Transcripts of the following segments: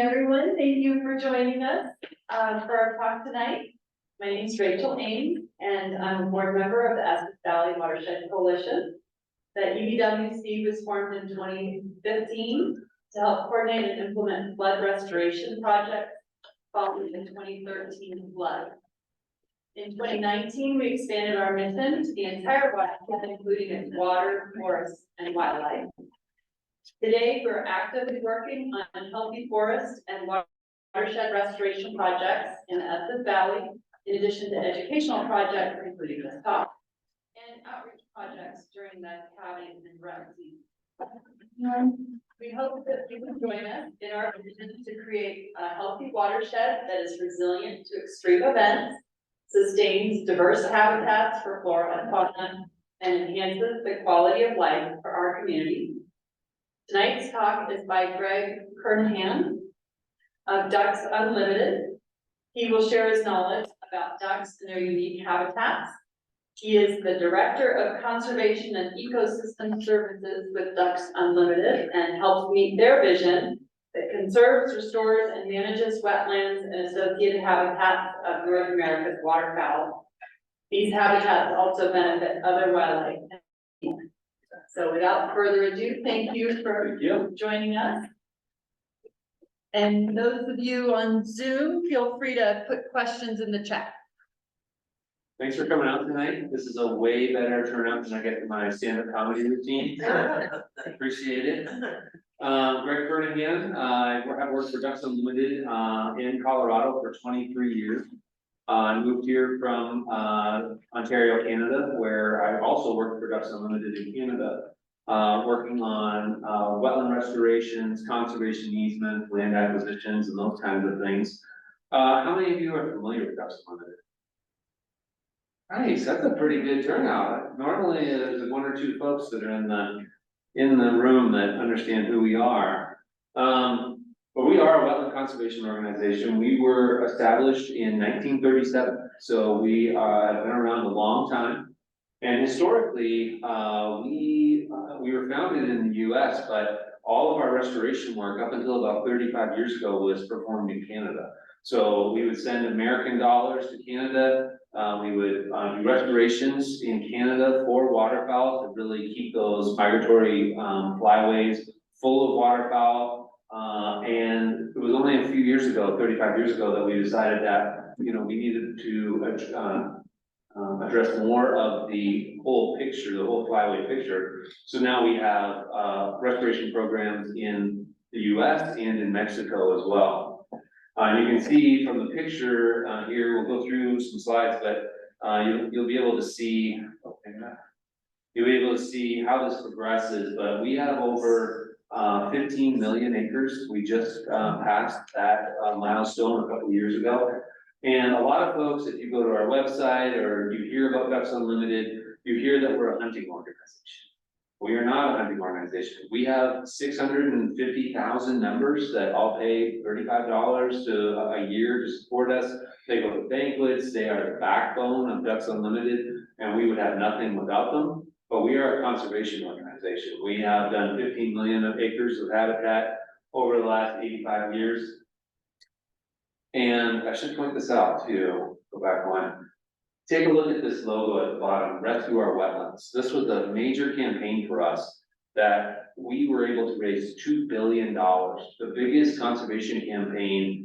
Everyone, thank you for joining us for our talk tonight. My name is Rachel Ames, and I'm a board member of the Essex Valley Watershed Coalition. The EVWC was formed in 2015 to help coordinate and implement flood restoration projects following the 2013 flood. In 2019, we expanded our mission to the entire watershed, including its water, forests, and wildlife. Today, we're actively working on healthy forest and watershed restoration projects in the Essex Valley, in addition to educational projects, including this talk, and outreach projects during the calving and rut season. We hope that you can join us in our vision to create a healthy watershed that is resilient to extreme events, sustains diverse habitats for flora and fauna, and enhances the quality of life for our community. Tonight's talk is by Kernohan of Ducks Unlimited. He will share his knowledge about ducks and their unique habitats. He is the Director of Conservation and Ecosystem Services with Ducks Unlimited and helps meet their vision that conserves, restores, and manages wetlands and associated habitats of North America's waterfowl. These habitats also benefit other wildlife. So without further ado, thank you for joining us. And those of you on Zoom, feel free to put questions in the chat. Thanks for coming out tonight. This is a way better turnout than I get in my stand-up comedy routine. Appreciate it. Greg Kernohan, I have worked for Ducks Unlimited in Colorado for 23 years. I moved here from Ontario, Canada, where I also worked for Ducks Unlimited in Canada, working on wetland restorations, conservation easements, land acquisitions, and those kinds of things. How many of you are familiar with Ducks Unlimited? Nice, that's a pretty good turnout. Normally, there's one or two folks that are in the room that understand who we are. But we are a wetland conservation organization. We were established in 1937, so we have been around a long time. And historically, we were founded in the U.S., but all of our restoration work up until about 35 years ago was performed in Canada. So we would send American dollars to Canada. We would do restorations in Canada for waterfowl to really keep those migratory flyways full of waterfowl. And it was only a few years ago, 35 years ago, that we decided that, we needed to address more of the whole picture, the whole flyway picture. So now we have restoration programs in the US and in Mexico as well. You can see from the picture here, we'll go through some slides, but you'll be able to see, you'll be able to see how this progresses, but we have over 15 million acres. We just passed that milestone a couple of years ago. And a lot of folks, if you go to our website or you hear about Ducks Unlimited, you hear that we're a hunting organization. We are not a hunting organization. We have 650,000 members that all pay $35 a year to support us. They go to banquets. They are the backbone of Ducks Unlimited, and we would have nothing without them. But we are a conservation organization. We have done 15 million acres of habitat over the last 85 years. And I should point this out too, go back one. Take a look at this logo at the bottom, Rescue Our Wetlands. This was a major campaign for us that we were able to raise $2 billion, the biggest conservation campaign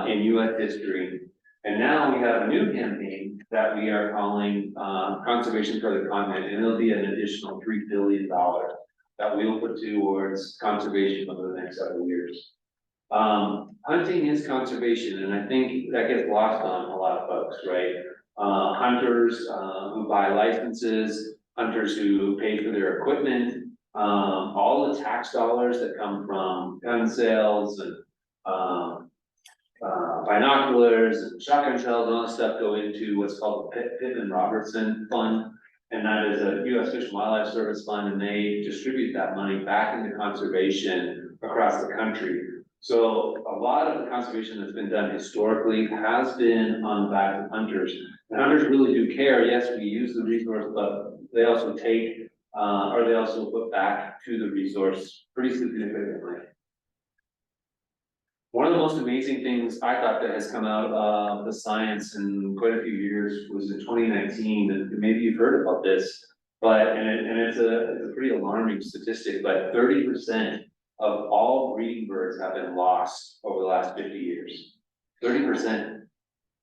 in US history. And now we have a new campaign that we are calling Conservation for the Continent, and it'll be an additional $3 billion that we'll put towards conservation over the next several years. Hunting is conservation, and I think that gets lost on a lot of folks, right? Hunters who buy licenses, hunters who pay for their equipment, all the tax dollars that come from gun sales and binoculars and shotgun shells and all that stuff go into what's called the Pittman Robertson Fund. And that is a U.S. Fish and Wildlife Service fund, and they distribute that money back into conservation across the country. So a lot of the conservation that's been done historically has been on the back of hunters. And hunters really do care. Yes, we use the resource, but they also take, or they also put back to the resource pretty significantly. One of the most amazing things I thought that has come out of the science in quite a few years was in 2019, and maybe you've heard about this, but, it's a pretty alarming statistic, but 30% of all breeding birds have been lost over the last 50 years. 30%.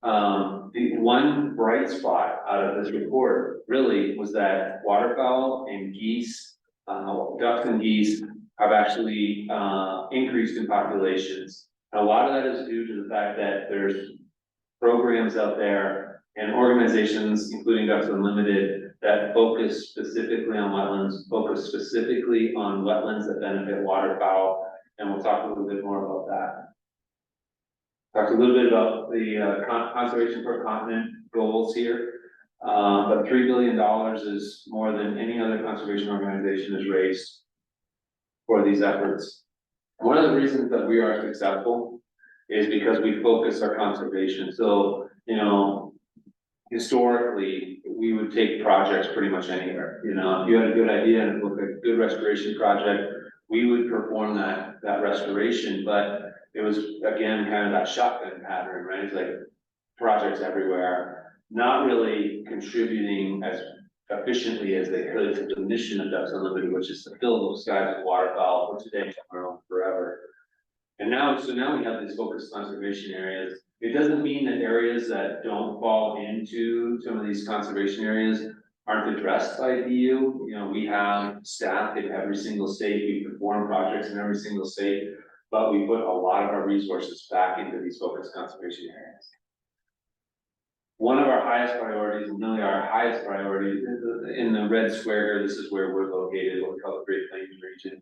The one bright spot out of this report really was that waterfowl and geese, ducks and geese have actually, increased in populations. And a lot of that is due to the fact that there's programs out there and organizations, including Ducks Unlimited, that focus specifically on wetlands, focus specifically on wetlands that benefit waterfowl. And we'll talk a little bit more about that. Talked a little bit about the conservation for a continent goals here. But $3 billion is more than any other conservation organization has raised for these efforts. One of the reasons that we are successful is because we focus our conservation. So, historically, we would take projects pretty much anywhere. If you had a good idea and it looked like a good restoration project, we would perform that restoration, but it was, again, kind of that shotgun pattern, right? It's like projects everywhere, not really contributing as efficiently as they could to the mission of Ducks Unlimited, which is to fill those skies with waterfowl for today, tomorrow, forever. And so now we have these focused conservation areas. It doesn't mean that areas that don't fall into some of these conservation areas aren't addressed by DU. We have staff in every single state, we perform projects in every single state, but we put a lot of our resources back into these focused conservation areas. One of our highest priorities, and really our highest priority, in the red square here, this is where we're located, what we call the Great Plains region.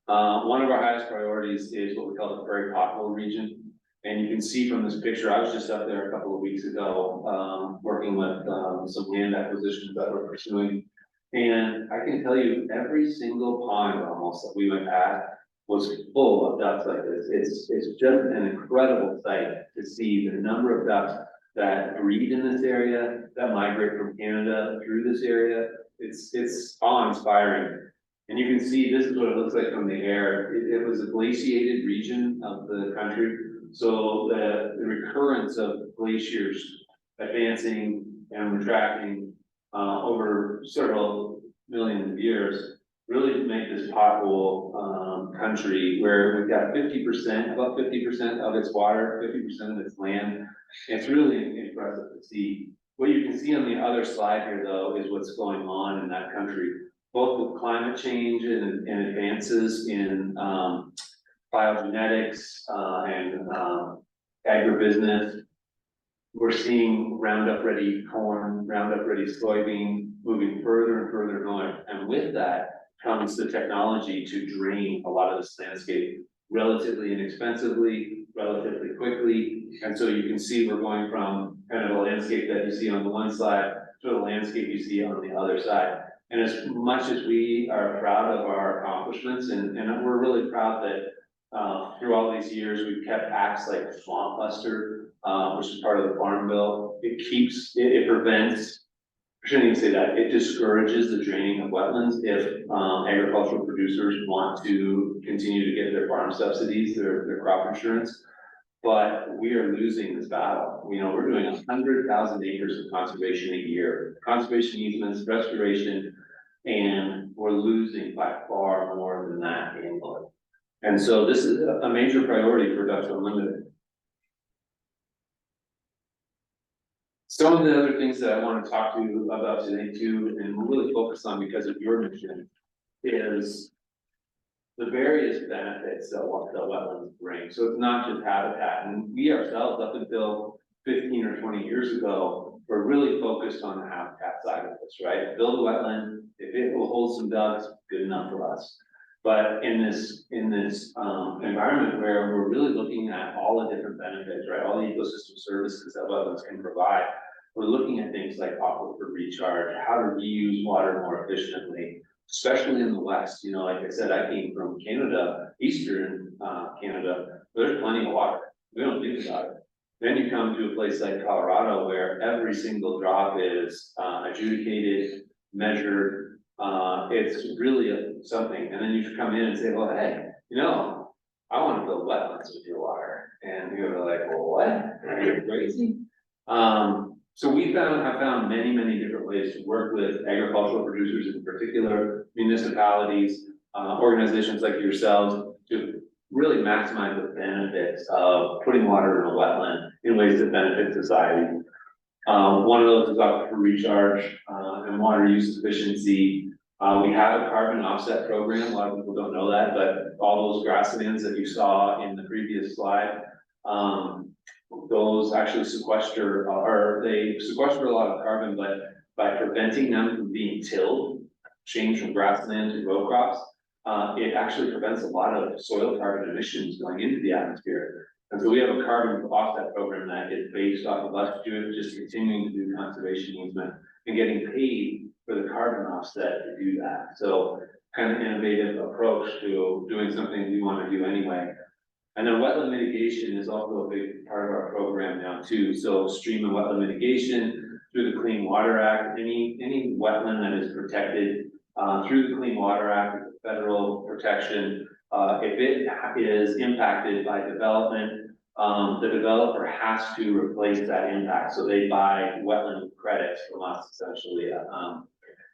One of our highest priorities is what we call the Prairie Pothole region. And you can see from this picture, I was just up there a couple of weeks ago, working with some land acquisitions that we're pursuing. And I can tell you, every single pond almost that we went at was full of ducks like this. It's just an incredible sight to see the number of ducks that breed in this area, that migrate from Canada through this area. It's awe-inspiring. And you can see, this is what it looks like from the air. It was a glaciated region of the country. So the recurrence of glaciers advancing and retracting over several millions of years really make this pothole country where we've got 50%, about 50% of its water, 50% of its land. It's really impressive to see. What you can see on the other slide here, though, is what's going on in that country, both with climate change and advances in biogenetics and agribusiness. We're seeing Roundup Ready corn, Roundup Ready soybean moving further and further north. And with that comes the technology to drain a lot of this landscape relatively inexpensively, relatively quickly. And so you can see we're going from kind of a landscape that you see on the one side to the landscape you see on the other side. And as much as we are proud of our accomplishments, and we're really proud that through all these years, we've kept acts like Swamp Buster, which is part of the Farm Bill. It prevents, I shouldn't even say that, it discourages the draining of wetlands if agricultural producers want to continue to get their farm subsidies, their crop insurance. But we are losing this battle. We're doing 100,000 acres of conservation a year, conservation easements, restoration, and we're losing by far more than that annually. And so this is a major priority for Ducks Unlimited. Some of the other things that I want to talk to you about today too, and we'll really focus on because of your mission, is the various benefits that the wetlands bring. So it's not just habitat, and we ourselves, up until 15 or 20 years ago, were really focused on the habitat side of this, right? Build a wetland, if it will hold some ducks, good enough for us. But in this environment where we're really looking at all the different benefits, right? All the ecosystem services that wetlands can provide, we're looking at things like aquifer recharge, how to reuse water more efficiently, especially in the West. Like I said, I came from Canada, Eastern Canada, there's plenty of water. We don't think about it. Then you come to a place like Colorado where every single drop is adjudicated, measured. It's really something. And then you come in and say, well, hey, I want to build wetlands with your water. And we were like, well, what? Are you crazy? So we have found many, many different ways to work with agricultural producers, in particular municipalities, organizations like yourselves, to really maximize the benefits of putting water in a wetland in ways that benefit society. One of those is aquifer recharge, and water use efficiency. We have a carbon offset program. A lot of people don't know that, but all those grasslands that you saw in the previous slide, those actually sequester, or they sequester a lot of carbon, but by preventing them from being tilled, change from grassland to row crops, it actually prevents a lot of soil carbon emissions going into the atmosphere. And so we have a carbon offset program that is based off of us just continuing to do conservation easement and getting paid for the carbon offset to do that. So kind of innovative approach to doing something we want to do anyway. And then wetland mitigation is also a big part of our program now too. So stream and wetland mitigation through the Clean Water Act, any wetland that is protected through the Clean Water Act, federal protection. If it is impacted by development, the developer has to replace that impact. So they buy wetland credits from us essentially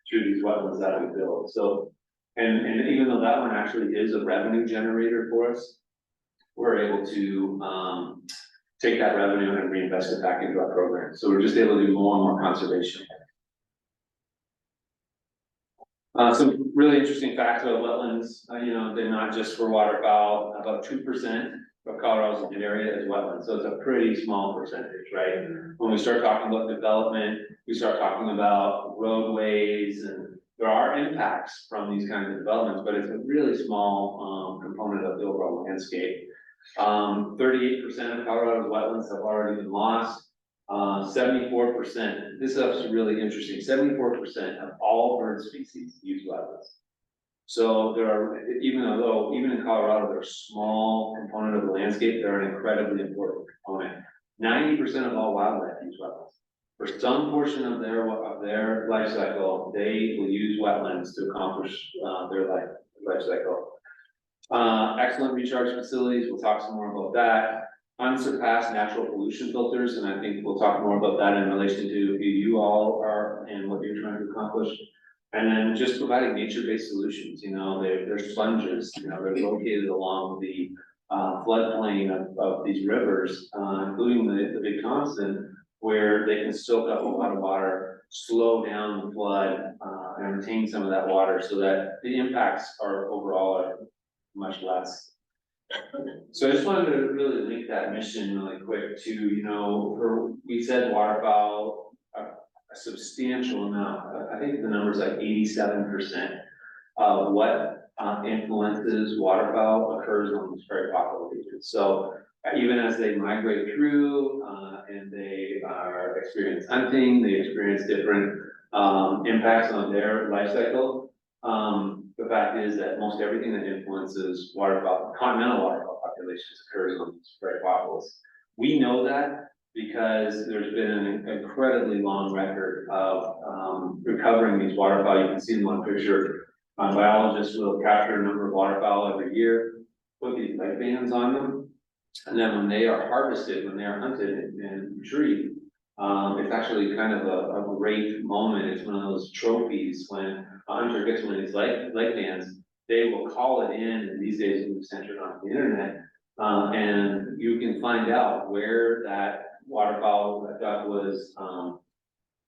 through these wetlands that we build. So, and even though that one actually is a revenue generator for us, we're able to take that revenue and reinvest it back into our program. So we're just able to do more and more conservation. Some really interesting facts about wetlands, they're not just for waterfowl. About 2% of Colorado's land area is wetlands, so it's a pretty small percentage, right? When we start talking about development, we start talking about roadways, and there are impacts from these kinds of developments, but it's a really small component of the overall landscape. 38% of Colorado's wetlands have already been lost. 74%, this is really interesting, 74% of all bird species use wetlands. So there are, even in Colorado, they're a small component of the landscape, they're an incredibly important component. 90% of all wildlife use wetlands. For some portion of their life cycle, they will use wetlands to accomplish their life cycle. Excellent recharge facilities, we'll talk some more about that. Unsurpassed natural pollution filters, and I think we'll talk more about that in relation to who you all are and what you're trying to accomplish. And then just providing nature-based solutions, they're sponges, they're located along the floodplain of these rivers, including the Big Thompson, where they can soak up a lot of water, slow down the flood, and retain some of that water so that the impacts are overall much less. So I just wanted to really link that mission really quick to, we said waterfowl, a substantial amount, I think the number is like 87% of what influences waterfowl occurs on these prairie populations. So even as they migrate through and they experience hunting, they experience different impacts on their life cycle. The fact is that most everything that influences waterfowl, continental waterfowl populations occurs on these prairie populations. We know that because there's been an incredibly long record of recovering these waterfowl. You can see in one picture, biologists will capture a number of waterfowl every year, put these light bands on them, and then when they are harvested, when they are hunted and retrieved, it's actually kind of a great moment. It's one of those trophies when a hunter gets one of these light bands, they will call it in, and these days we've centered on the internet, and you can find out where that waterfowl, that duck was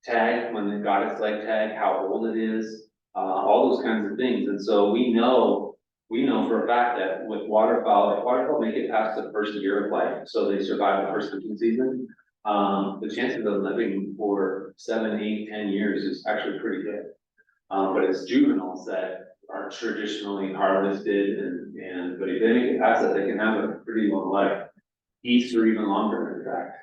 tagged, when they got its leg tag, how old it is, all those kinds of things. And so we know for a fact that with waterfowl, if waterfowl make it past the first year of life, so they survive the first hunting season, the chances of living for 7, 8, 10 years is actually pretty good. But it's juveniles that are traditionally harvested, but if they make it past that, they can have a pretty long life, east or even longer, in fact.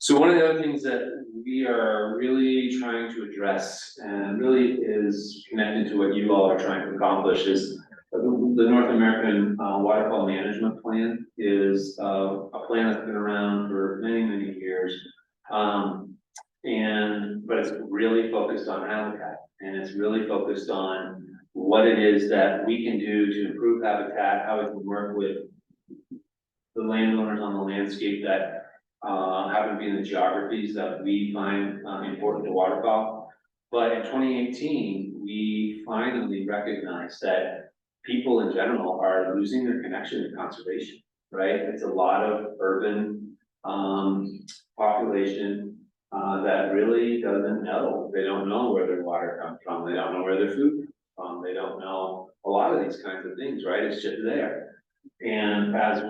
So one of the other things that we are really trying to address, and really is connected to what you all are trying to accomplish, is the North American Waterfowl Management Plan is a plan that's been around for many, many years. But it's really focused on habitat, and it's really focused on what it is that we can do to improve habitat, how we can work with the landowners on the landscape that happen to be in the geographies that we find important to waterfowl. But in 2018, we finally recognized that people in general are losing their connection to conservation, right? It's a lot of urban population that really doesn't know. They don't know where their water comes from. They don't know where their food comes from. They don't know a lot of these kinds of things, right? It's just there. And as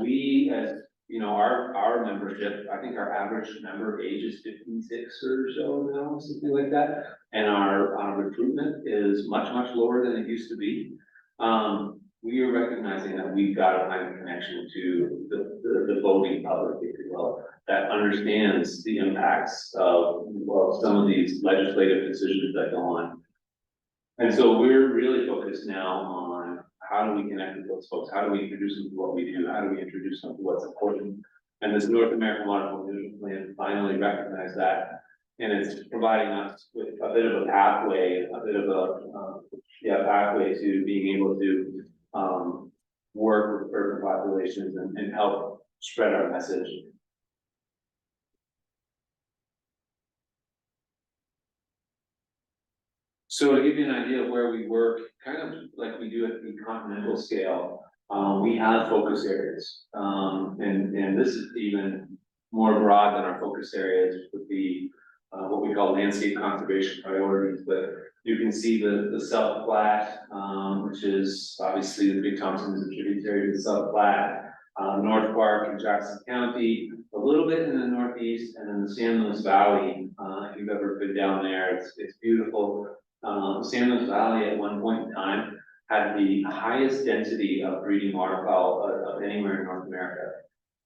you know, our membership, I think our average member age is 56 or so now, something like that. And our recruitment is much, much lower than it used to be. We are recognizing that we've got to find a connection to the voting public, if you will, that understands the impacts of, well, some of these legislative decisions that go on. And so we're really focused now on how do we connect with those folks? How do we introduce them to what we do? How do we introduce them to what's important? And this North American Waterfowl Management Plan finally recognized that. And it's providing us with a bit of a pathway, pathway to being able to work with urban populations and help spread our message. So to give you an idea of where we work, kind of like we do at the continental scale, we have focus areas. And this is even more broad than our focus areas would be what we call landscape conservation priorities. But you can see the South Platte, which is obviously the Big Thompson is a tributary to the South Platte, North Park in Jackson County, a little bit in the Northeast, and then the San Luis Valley. If you've ever been down there, it's beautiful. San Luis Valley at one point in time had the highest density of breeding waterfowl of anywhere in North America.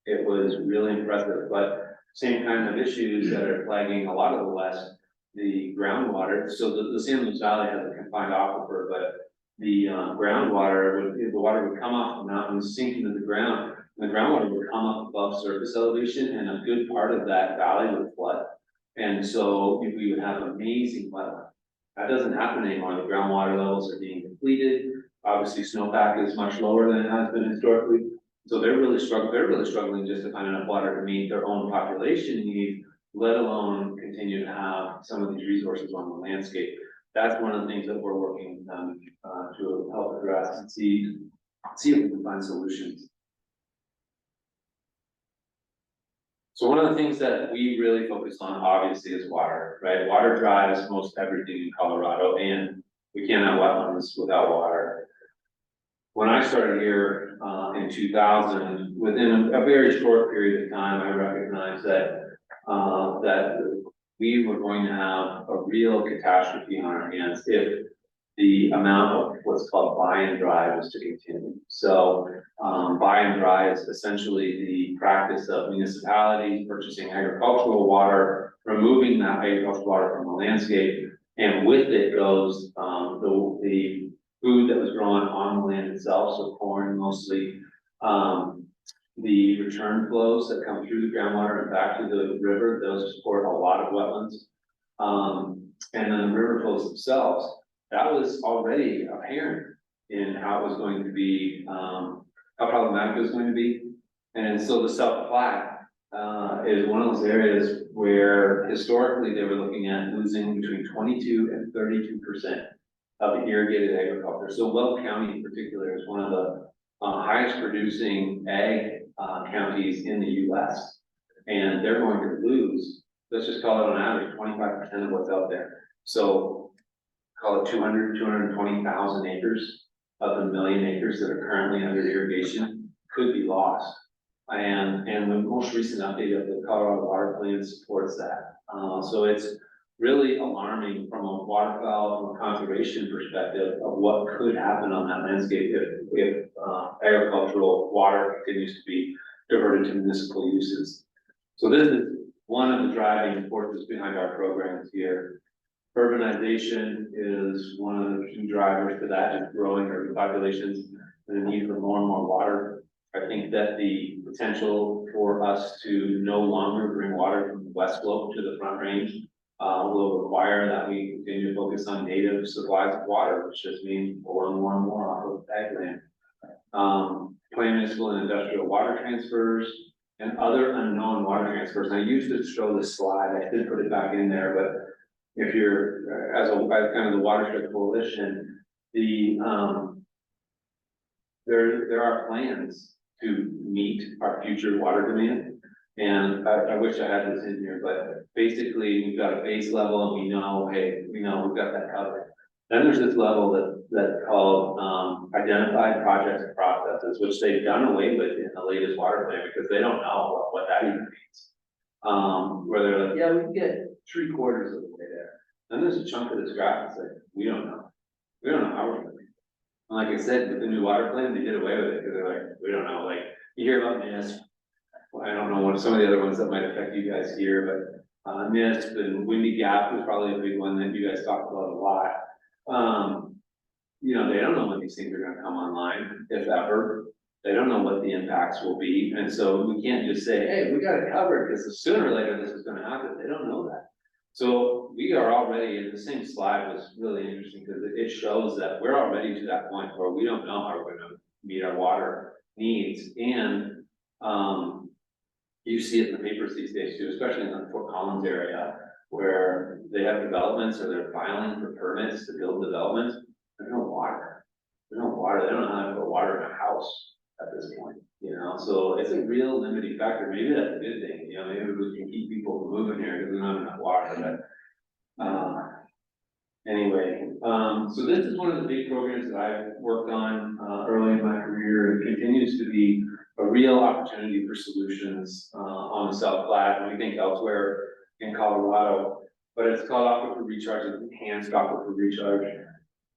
It was really impressive, but same kind of issues that are plaguing a lot of the West, the groundwater. So the San Luis Valley has a confined aquifer, but the groundwater, the water would come off the mountain, sink into the ground, and the groundwater would come up above surface elevation, and a good part of that valley would flood. And so we would have amazing wetlands. That doesn't happen anymore. The groundwater levels are being depleted. Obviously, snowpack is much lower than it has been historically. So they're really struggling just to find enough water to meet their own population needs, let alone continue to have some of these resources on the landscape. That's one of the things that we're working to help address and see if we can find solutions. So one of the things that we really focus on, obviously, is water, right? Water drives most everything in Colorado, and we can't have wetlands without water. When I started here in 2000, within a very short period of time, I recognized that we were going to have a real catastrophe on our hands if the amount of what's called buy and dry was to continue. So buy and dry is essentially the practice of municipalities purchasing agricultural water, removing that agricultural water from the landscape, and with it goes the food that was grown on the land itself, so corn mostly, the return flows that come through the groundwater and back to the river, those support a lot of wetlands, and then the river flows themselves. That was already apparent in how it was going to be, how problematic it was going to be. And so the South Platte is one of those areas where historically they were looking at losing between 22 and 32% of the irrigated agriculture. So Weld County in particular is one of the highest producing ag counties in the US. And they're going to lose, let's just call it on average, 25% of what's out there. So call it 220,000 acres of the 1 million acres that are currently under irrigation could be lost. And the most recent update of the Colorado Water Plan supports that. So it's really alarming from a waterfowl, from a conservation perspective of what could happen on that landscape if agricultural water continues to be diverted to municipal uses. So this is one of the driving forces behind our programs here. Urbanization is one of the key drivers to that, just growing urban populations and the need for more and more water. I think that the potential for us to no longer bring water from the west slope to the Front Range will require that we continue to focus on native supplies of water, which just means pulling more and more off of ag land. Plan municipal and industrial water transfers and other unknown water transfers. And I used to show this slide, I did put it back in there, but if you're, as kind of the Watershed Coalition, there are plans to meet our future water demand. And I wish I had this in here, but basically we've got a base level and we know, hey, we know we've got that covered. Then there's this level that's called identified projects and processes, which they've done away with in the latest water plan because they don't know what that even means. Where they're like, yeah, we can get 3/4 of the way there. Then there's a chunk of this graph that's like, we don't know. We don't know how we're gonna be. And like I said, with the new water plan, they did away with it because they're like, we don't know. Like you hear about NISP. Well, I don't know what some of the other ones that might affect you guys here, but NISP and Windy Gap was probably a big one that you guys talked about a lot. You know, they don't know when these things are gonna come online, if ever. They don't know what the impacts will be, and so we can't just say, hey, we got it covered, because sooner or later this is gonna happen. They don't know that. So we are already, and the same slide was really interesting, because it shows that we're already to that point where we don't know how we're gonna meet our water needs, and you see it in the papers these days too, especially in the Fort Collins area, where they have developments or they're filing for permits to build developments. There's no water. There's no water. They don't know how to put water in a house at this point, you know? So it's a real limiting factor. Maybe that's a good thing, you know, maybe we can keep people from moving here because we don't have enough water, but, anyway, so this is one of the big programs that I've worked on, early in my career. It continues to be a real opportunity for solutions, on the South Platte, and we think elsewhere in Colorado, but it's called aquifer recharge, enhanced aquifer recharge.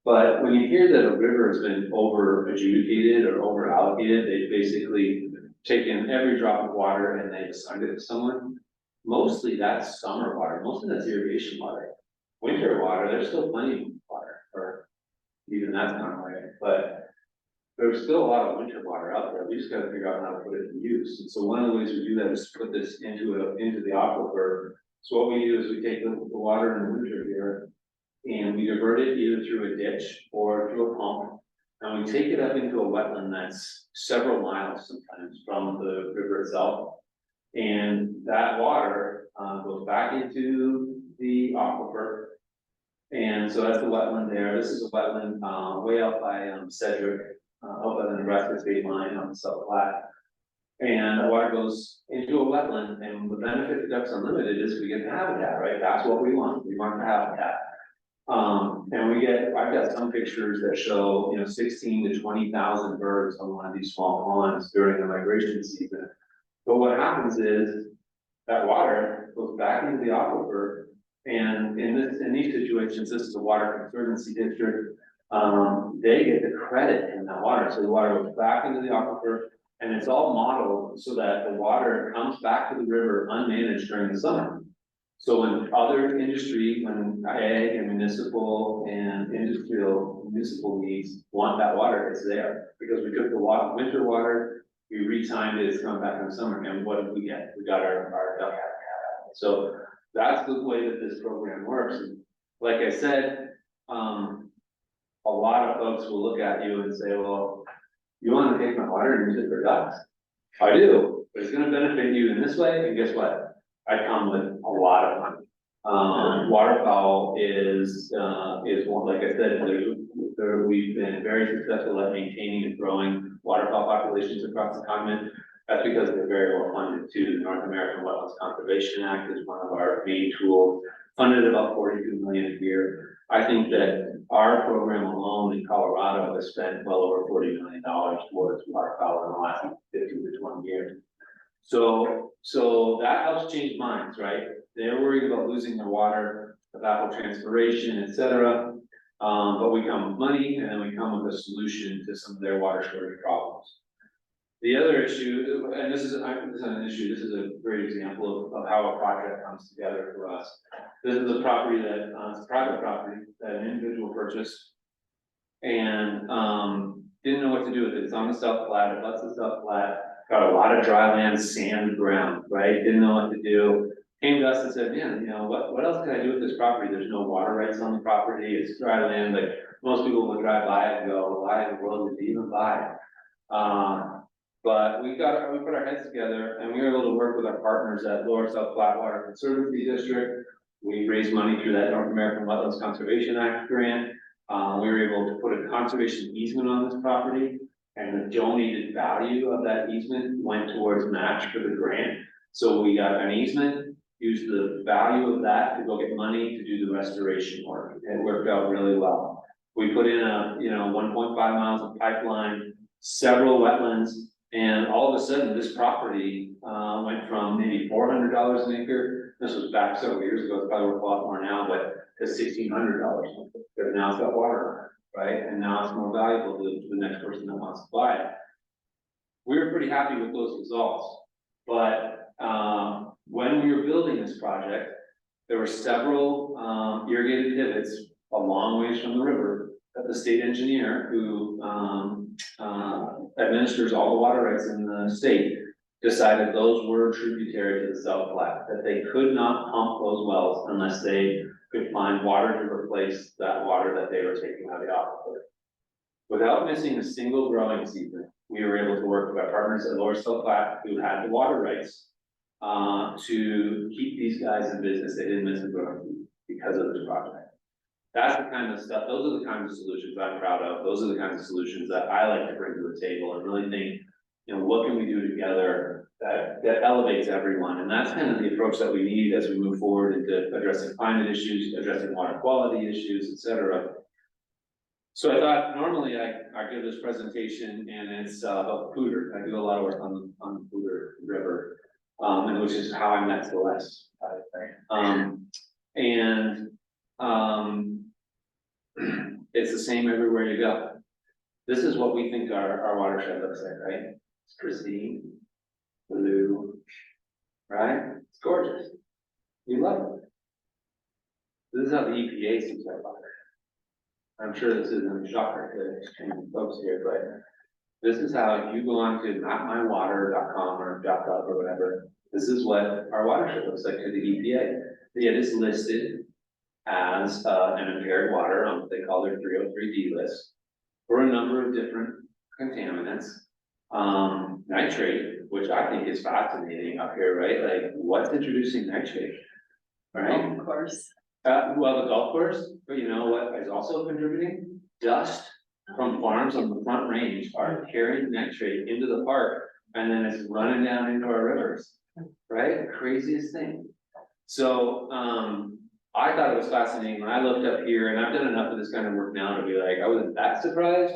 But when you hear that a river has been over adjudicated or over allocated, they've basically taken every drop of water and they've assigned it to someone. Mostly that's summer water, mostly that's irrigation water. Winter water, there's still plenty of water, or even that's not right, but there's still a lot of winter water out there. We just gotta figure out how to put it to use. And so one of the ways we do that is to put this into the aquifer. So what we do is we take the water in the winter here and we divert it either through a ditch or through a pump. And we take it up into a wetland that's several miles sometimes from the river itself. And that water goes back into the aquifer. And so that's the wetland there. This is a wetland way out by Cedric. Up by the Nebraska state line on the South Platte. And the water goes into a wetland, and the benefit to Ducks Unlimited is we get the habitat, right? That's what we want. We want the habitat. And I've got some pictures that show, you know, 16 to 20,000 birds on one of these small ponds during the migration season. But what happens is that water goes back into the aquifer, and in these situations, this is a water conservancy district. They get the credit in that water. So the water goes back into the aquifer and it's all modeled so that the water comes back to the river unmanaged during the summer. So when other industry, when ag and municipal and industrial municipal needs want that water, it's there. Because we took the winter water, we retimed it, it's come back in the summer, and what did we get? We got our duck habitat. So that's the way that this program works. And like I said, a lot of folks will look at you and say, well, you want to take my water and use it for ducks? I do, but it's gonna benefit you in this way, and guess what? I come with a lot of money. Waterfowl is one, like I said, we've been very successful at maintaining and growing waterfowl populations across the continent. That's because they're very well funded too. The North American Wetlands Conservation Act is one of our main tools, funded about 42 million a year. I think that our program alone in Colorado has spent well over $40 million towards waterfowl in the last 15 to 20 years. So that helps change minds, right? They're worried about losing their water, evapotranspiration, et cetera. But we come with money, and then we come with a solution to some of their water shortage problems. The other issue, and this is an issue, this is a great example of how a project comes together for us. This is a property that, it's a private property that an individual purchased and didn't know what to do with it. It's on the South Platte, it butts the South Platte, got a lot of dry land, sand ground, right? Didn't know what to do. came to us and said, man, you know, what else can I do with this property? There's no water rights on the property, it's dry land, like, most people will drive by it and go, why in the world did you even buy it? But we put our heads together and we were able to work with our partners at Lower South Flatwater Conservancy District. We raised money through that North American Wetlands Conservation Act grant. We were able to put a conservation easement on this property, and the donated value of that easement went towards match for the grant. So we got an easement, used the value of that to go get money to do the restoration work. It worked out really well. We put in 1.5 miles of pipeline, several wetlands, and all of a sudden, this property went from maybe $400 an acre. This was back several years ago, it's probably worth a lot more now, but to $1,600. Because now it's got water, right? And now it's more valuable to the next person that wants to buy it. We were pretty happy with those results, but when we were building this project, there were several irrigated pivots a long ways from the river that the state engineer who administers all the water rights in the state decided those were tributary to the South Platte, that they could not pump those wells unless they could find water to replace that water that they were taking out of the aquifer. Without missing a single growing season, we were able to work with our partners at Lower South Platte who had the water rights to keep these guys in business. They didn't miss a growing season because of this project. That's the kind of stuff, those are the kinds of solutions I'm proud of. Those are the kinds of solutions that I like to bring to the table and really think, what can we do together that elevates everyone? And that's kind of the approach that we need as we move forward into addressing climate issues, addressing water quality issues, et cetera. So I thought normally I give this presentation and it's about Pooter. I do a lot of work on the Pooter River, and which is how I met Celeste. It's the same everywhere you go. This is what we think our watershed looks like, right? It's pristine, blue, right? It's gorgeous. We love it. This is how the EPA sees our water. I'm sure this isn't a shocker to folks here, but this is how, if you go on to mapmywater.com or .gov or whatever, this is what our watershed looks like to the EPA. It is listed as an impaired water on what they call their 303D list for a number of different contaminants. Nitrate, which I think is fascinating up here, right? Like, what's introducing nitrate, right? Of course. Well, the golf course, but you know what is also contributing? Dust from farms on the Front Range are carrying nitrate into the park, and then it's running down into our rivers, right? Craziest thing. So, I thought it was fascinating when I looked up here, and I've done enough of this kind of work now to be like, I wasn't that surprised,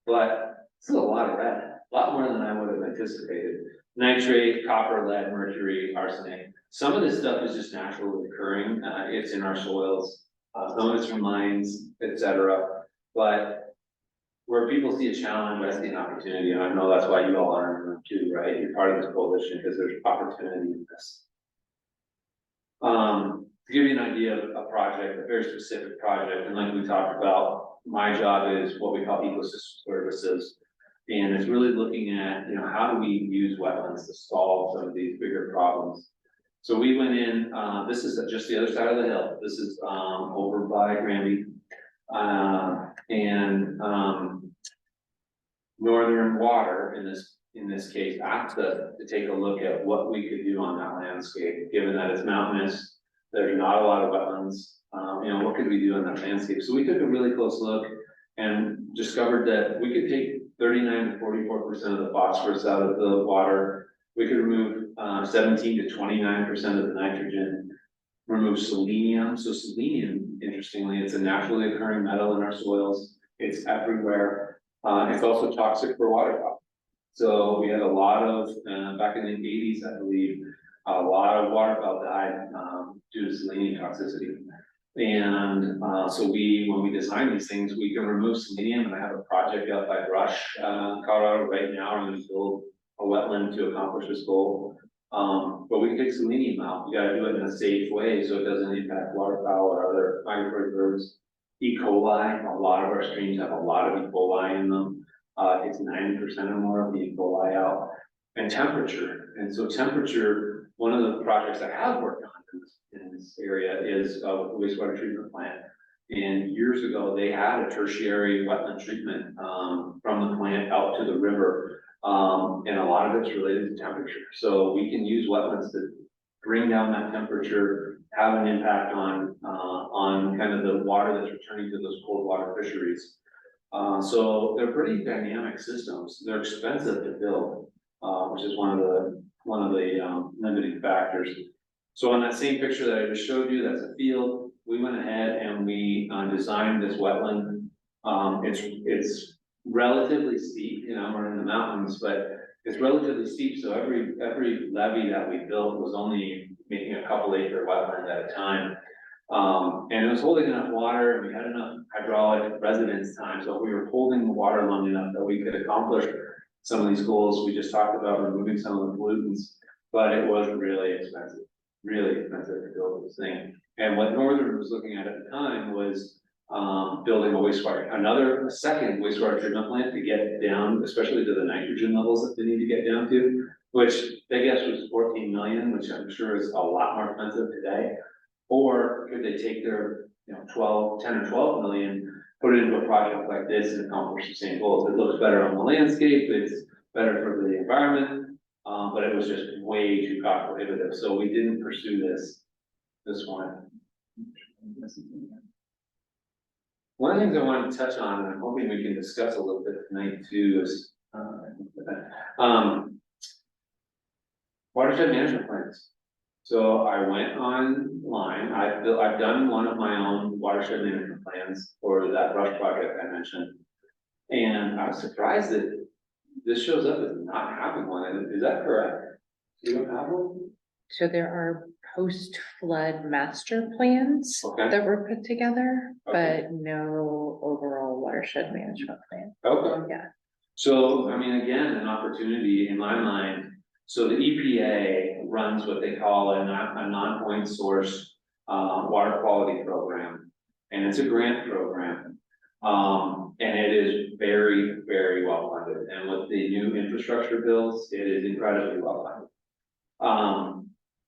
but this is a lot of red, a lot more than I would have anticipated. Nitrate, copper, lead, mercury, arsenic. Some of this stuff is just naturally occurring. It's in our soils. Some of it's from mines, etc. But where people see a challenge, I see an opportunity, and I know that's why you all are in the room too, right? You're part of this coalition because there's opportunity in this. To give you an idea of a project, a very specific project, and like we talked about, my job is what we call ecosystem services. And it's really looking at, how do we use wetlands to solve some of these bigger problems? So we went in, this is just the other side of the hill. This is over by Granby. Northern Water in this case asked us to take a look at what we could do on that landscape, given that it's mountainous, there's not a lot of wetlands. What could we do on that landscape? So we took a really close look and discovered that we could take 39 to 44% of the phosphorus out of the water. We could remove 17 to 29% of the nitrogen, remove selenium. So selenium, interestingly, it's a naturally occurring metal in our soils. It's everywhere. It's also toxic for waterfowl. So we had a lot of, back in the 80s, I believe, a lot of waterfowl died due to selenium toxicity. And so when we design these things, we can remove selenium, and I have a project out by Rush, Colorado right now. I'm going to build a wetland to accomplish this goal. But we can take selenium out. We got to do it in a safe way so it doesn't impact waterfowl or other migratory birds. E. coli, a lot of our streams have a lot of E. coli in them. It's 90% or more of the E. coli out. And temperature. And so temperature, one of the projects I have worked on in this area is a wastewater treatment plant. And years ago, they had a tertiary wetland treatment, from the plant out to the river. And a lot of it's related to temperature. So we can use wetlands to bring down that temperature, have an impact on kind of the water that's returning to those cold water fisheries. So they're pretty dynamic systems. They're expensive to build, which is one of the limiting factors. So on that same picture that I just showed you, that's a field. We went ahead and we designed this wetland. It's relatively steep, you know, we're in the mountains, but it's relatively steep. So every levee that we built was only making a couple acre wetland at a time. And it was holding enough water, and we had enough hydraulic residence time, so we were holding the water long enough that we could accomplish some of these goals. We just talked about removing some of the pollutants, but it was really expensive to build this thing. And what Northern was looking at the time was building a second wastewater treatment plant to get down, especially to the nitrogen levels that they need to get down to, which they guess was 14 million, which I'm sure is a lot more expensive today. Or could they take their, 10 or 12 million, put it into a project like this and accomplish the same goals? It looks better on the landscape, it's better for the environment, but it was just way too cost prohibitive. So we didn't pursue this one. One of the things I wanted to touch on, and I'm hoping we can discuss a little bit tonight too, is watershed management plans. So I went online, I've done one of my own watershed management plans for that brush project I mentioned. And I was surprised that this shows up as not having one. Is that correct? You don't have one? So there are post-flood master plans Okay. that were put together, Okay. but no overall watershed management plan. Okay. Yeah. So, I mean, again, an opportunity in my mind. So the EPA runs what they call a non-point source water quality program, and it's a grant program. And it is very, very well funded. And with the new infrastructure bills, it is incredibly well funded.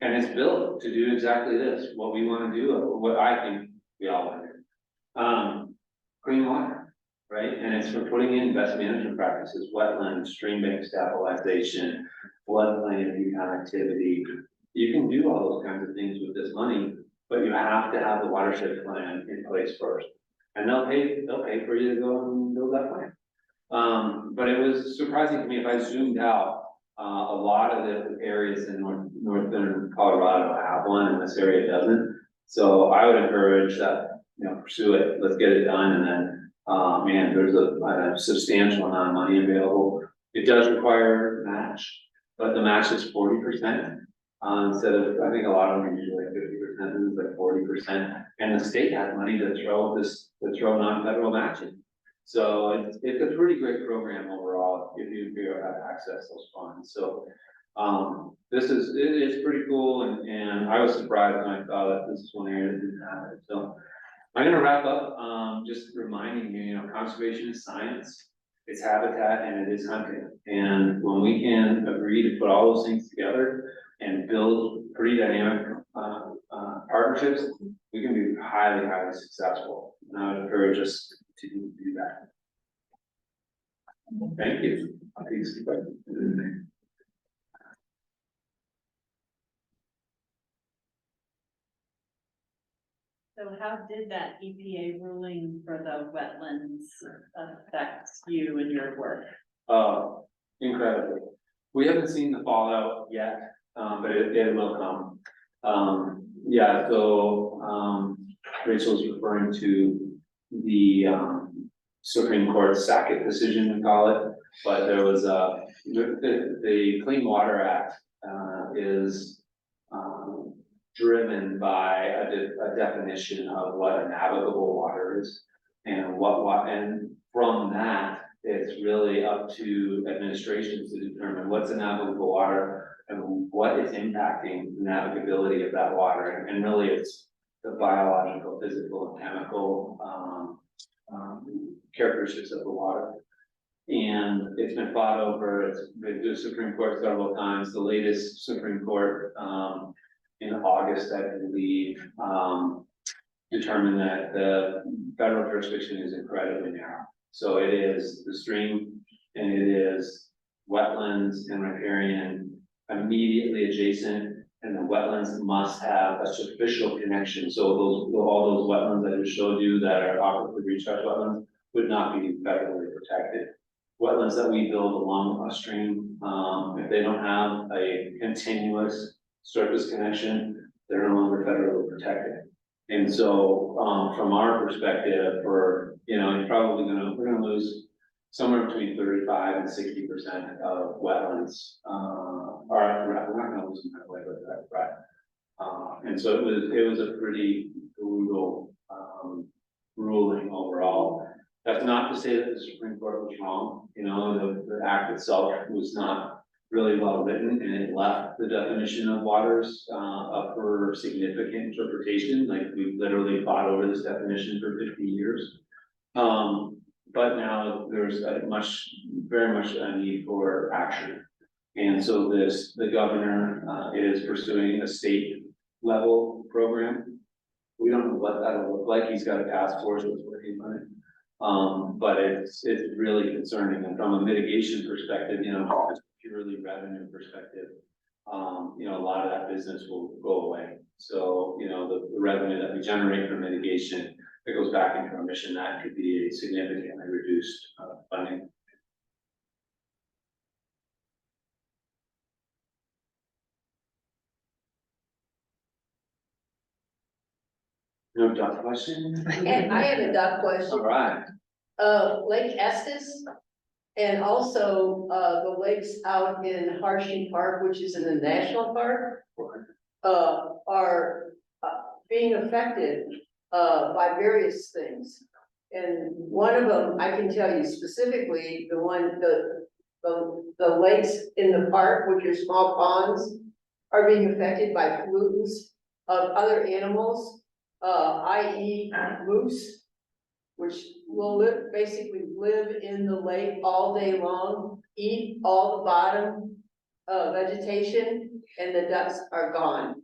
And it's built to do exactly this, what we want to do, what I think we all want to do. Clean water, right? And it's for putting in best management practices, wetlands, stream bank stabilization, floodplain connectivity. You can do all those kinds of things with this money, but you have to have the watershed plan in place first. And they'll pay for you to go and build that plan. But it was surprising to me, if I zoomed out, a lot of the areas in northern Colorado have one, and this area doesn't. So I would encourage that, pursue it, let's get it done, and then, man, there's a substantial amount of money available. It does require match, but the match is 40%, instead of, I think a lot of them are usually like 50%, this is like 40%. And the state has money to throw non-federal matching. So it's a pretty great program overall, if you have access to those funds. So, it is pretty cool, and I was surprised when I saw that this is one area that didn't have it. So I'm gonna wrap up, just reminding you, conservation is science, it's habitat, and it is hunting. And when we can agree to put all those things together and build pretty dynamic partnerships, we can be highly, highly successful. And I would encourage us to do that. Thank you. So how did that EPA ruling for the wetlands affect you and your work? Incredibly. We haven't seen the fallout yet, but it will come. Yeah, so Rachel's referring to the Supreme Court Sackett decision, we call it, but there was the Clean Water Act is driven by a definition of what a navigable water is, and and from that, it's really up to administrations to determine what's a navigable water and what is impacting the navigability of that water. And really it's the biological, physical, and chemical characteristics of the water. And it's been fought over, it's been to the Supreme Court several times, the latest Supreme Court, in August, I believe, determined that the federal jurisdiction is incredibly narrow. So it is the stream and it is wetlands and riparian immediately adjacent, and the wetlands must have a superficial connection. So all those wetlands that I just showed you that are aquatically recharged wetlands would not be federally protected. Wetlands that we build along a stream, if they don't have a continuous surface connection, they're no longer federally protected. And so, from our perspective, we're probably we're gonna lose somewhere between 35 and 60% of wetlands. We're not gonna lose them that way, but and so it was a pretty brutal, ruling overall. That's not to say that the Supreme Court was wrong. The act itself was not really well written, and it left the definition of waters up for significant interpretation. Like, we literally fought over this definition for 50 years. But now there's very much a need for action. And so the governor is pursuing a state level program. We don't know what that'll look like. He's got a task force that's working on it. But it's really concerning, and from a mitigation perspective, purely revenue perspective, a lot of that business will go away. So, the revenue that we generate from mitigation, that goes back into our mission, that could be a significantly reduced funding. No duck question? And I have a duck All question. right. Lake Estes and also, the lakes out in Hershey Park, which is in the national park, are being affected, by various things. And one of them, I can tell you specifically, the lakes in the park, which are small ponds, are being affected by pollutants of other animals, i.e. moose, which will basically live in the lake all day long, eat all the bottom vegetation, and the ducks are gone.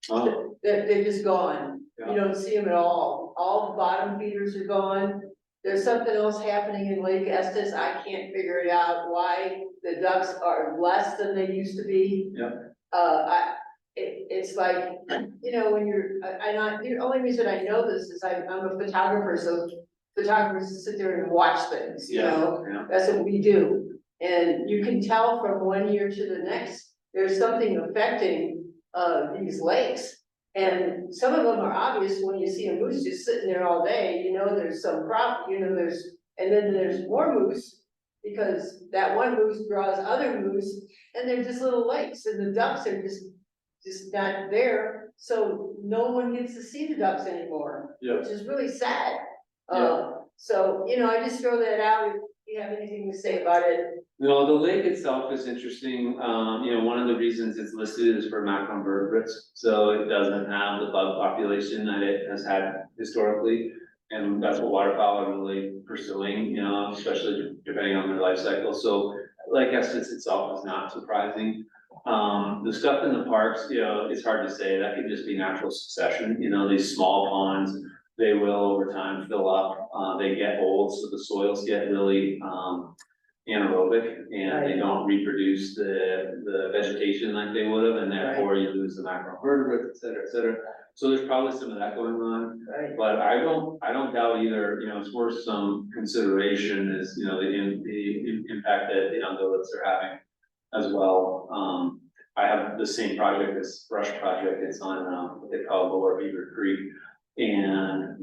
Oh, They're just gone. Yeah. You don't see them at all. All the bottom feeders are gone. There's something else happening in Lake Estes. I can't figure it out why the ducks are less than they used to be. Yeah. It's like, when the only reason I know this is I'm a photographer, so photographers sit there and watch things, Yeah. that's what we do. And you can tell from one year to the next, there's something affecting, these lakes. And some of them are obvious when you see a moose just sitting there all day, there's some problem, and then there's more moose, because that one moose draws other moose, and they're just little lakes, and the ducks are just not there, so no one gets to see the ducks anymore. Yeah. Which is really sad. Yeah. So, I just throw that out, if you have anything to say about it. No, the lake itself is interesting. One of the reasons it's listed is for macroinvertebrates, so it doesn't have the bug population that it has had historically. And that's what waterfowl are really pursuing, especially depending on their life cycle. So Lake Estes itself is not surprising. The stuff in the parks, it's hard to say. That could just be natural succession. These small ponds, they will over time fill up. They get old, so the soils get really anaerobic, and they don't reproduce the vegetation like they would have, and therefore you lose the macroinvertebrates, et cetera, et cetera. So there's probably some of that going on, but I don't doubt either. It's worth some consideration is the impact that the ungulates are having as well. I have the same project, this brush project. It's on what they call Lower Beaver Creek, and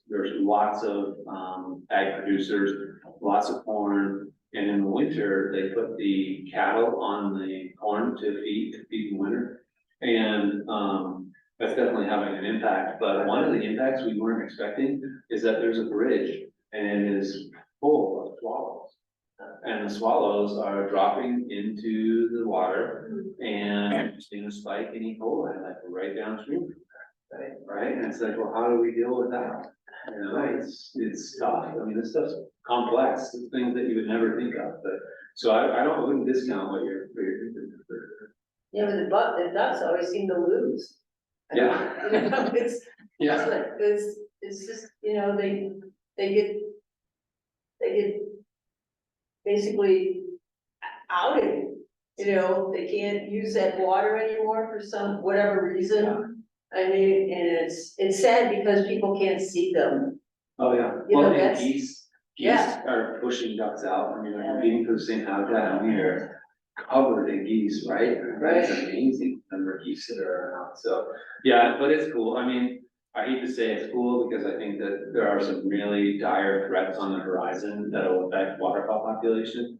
there's lots of ag producers, lots of corn, and in the winter they put the cattle on the corn to feed in winter, and that's definitely having an impact. But one of the impacts we weren't expecting is that there's a bridge, and it is full of swallows. And the swallows are dropping into the water and seeing a spike in E. coli, like right downstream. Right? And it's like, well, how do we deal with that? It's tough. I mean, this stuff's complex, things that you would never think of, but, so I wouldn't discount what you're thinking. Yeah, but the ducks always seem to lose. Yeah. You know, it's Yeah, like, it's just, you know, they get basically outed. You know, they can't use that water anymore for some, whatever reason. I mean, and it's sad because people can't see them. oh, yeah, You know, well, and that's- geese yeah. are pushing ducks out, I mean, they're competing for the same habitat, and we are covered in geese, right? It's Right. amazing number of geese that are around, so, yeah, but it's cool, I mean, I hate to say it's cool, because I think that there are some really dire threats on the horizon that will affect waterfowl population.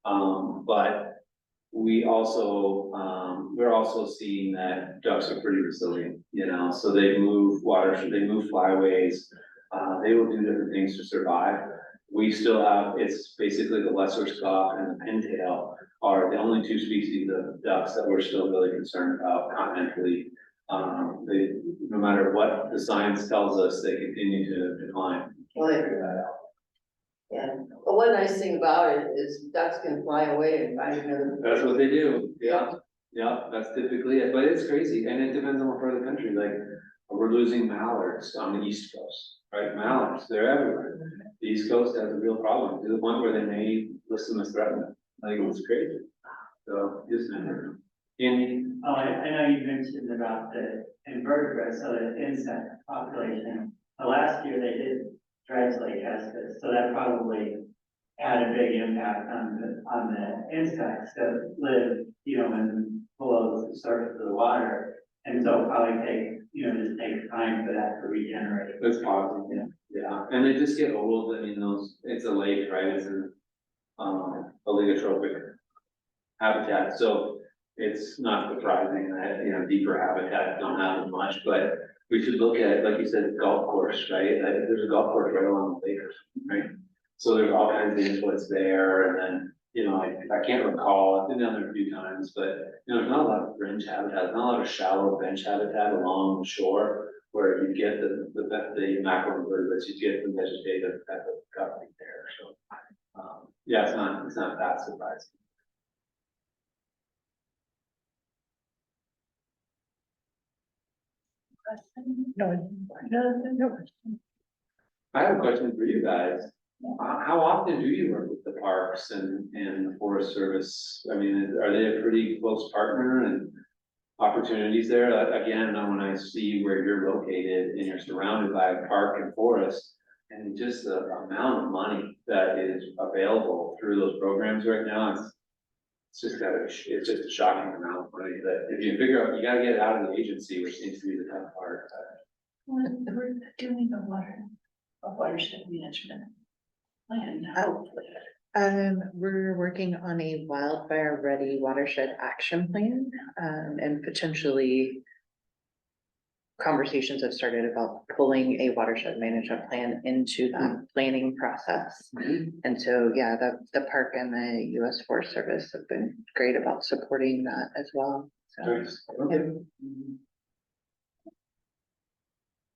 But we also, we're also seeing that ducks are pretty resilient, you know, so they move they move flyways, they will do different things to survive. We still have, it's basically the lesser scoff and the pintail are the only two species of ducks that we're still really concerned about continentally. No matter what the science tells us, they continue to decline. Well, yeah, but one nice thing about it is ducks can fly away and find another. That's what they do, yeah, yeah, that's typically it, but it's crazy, and it depends on what part of the country, like, we're losing mallards on the east coast, right, mallards, they're everywhere. The east coast has a real problem, to the point where they may list them as threatened, like, it's crazy, so, just never. Andy? Oh, I know you mentioned about the invertebrates, so the insect population. Last year they did dredge Lake Estes, so that probably had a big impact on the insects that live, you know, in below the surface of the water. And so probably just take time for that to regenerate. That's positive, yeah, and they just get old, I mean, it's a lake, right, it's an, oligotrophic habitat, so it's not surprising that, you know, deeper habitats don't have as much, but we should look at, like you said, golf course, right? There's a golf course right along the lake, right? So there's all kinds of inputs there, and then, you know, I can't recall, I've been down there a few times, but, you know, there's not a lot of fringe habitat, not a lot of shallow bench habitat along the shore where you get the macroinvertebrates, you get the vegetative type of covering there, so. Yeah, it's not that surprising. No. I have a question for you guys. How often do you work with the parks and the Forest Service? I mean, are they a pretty close partner and opportunities there? Again, when I see where you're located and you're surrounded by a park and forest, and just the amount of money that is available through those programs right now, it's just a shocking amount of money that if you figure out, you gotta get it out of the agency, which seems to be the tough part. We're doing a watershed management plan, hopefully. We're working on a wildfire ready watershed action plan, and potentially conversations have started about pulling a watershed management plan into that planning process. And so, yeah, the park and the US Forest Service have been great about supporting that as well. So, Nice. yeah.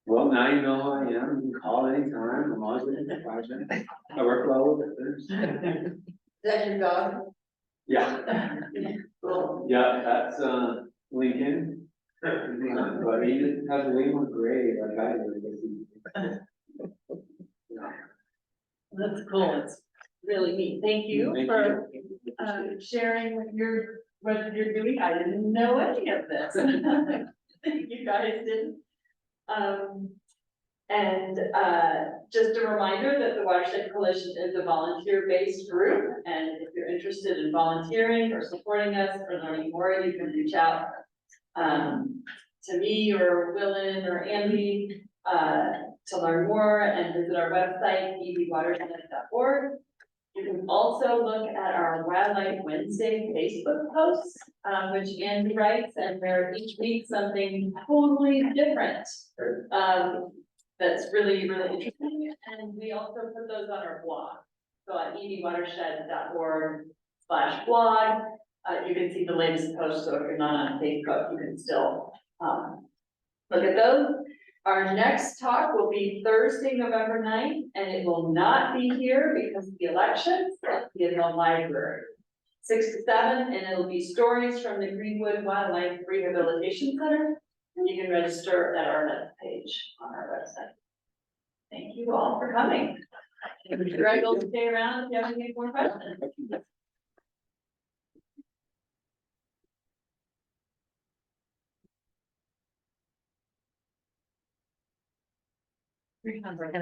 Well, now you know who I am, you can call anytime, I'm always looking for project. I work well with others. Is that your dog? Yeah, Well, yeah, that's, Lincoln. But he just has a wing with gray, like I do. Yeah. That's cool, it's really neat, thank you Thank for you. sharing what you're doing, I didn't know any of this. You guys didn't. Just a reminder that the Watershed Coalition is a volunteer-based group, and if you're interested in volunteering or supporting us or learning more, you can reach out to me or Willen or Andy to learn more and visit our website, ebwatershed.org. You can also look at our Wildlife Wednesday Facebook posts, which Andy writes, and they're each week something totally different. That's really, really interesting, and we also put those on our blog. So at ebwatershed.org/blog, you can see the latest posts, so if you're not on Facebook, you can still look at those. Our next talk will be Thursday, November 9th, and it will not be here because of the elections, it'll be in the library. 6 to 7, and it'll be stories from the Greenwood Wildlife Rehabilitation Center. And you can register at our web page on our website. Thank you all for coming. Greg will stay around if you have any more questions. 300.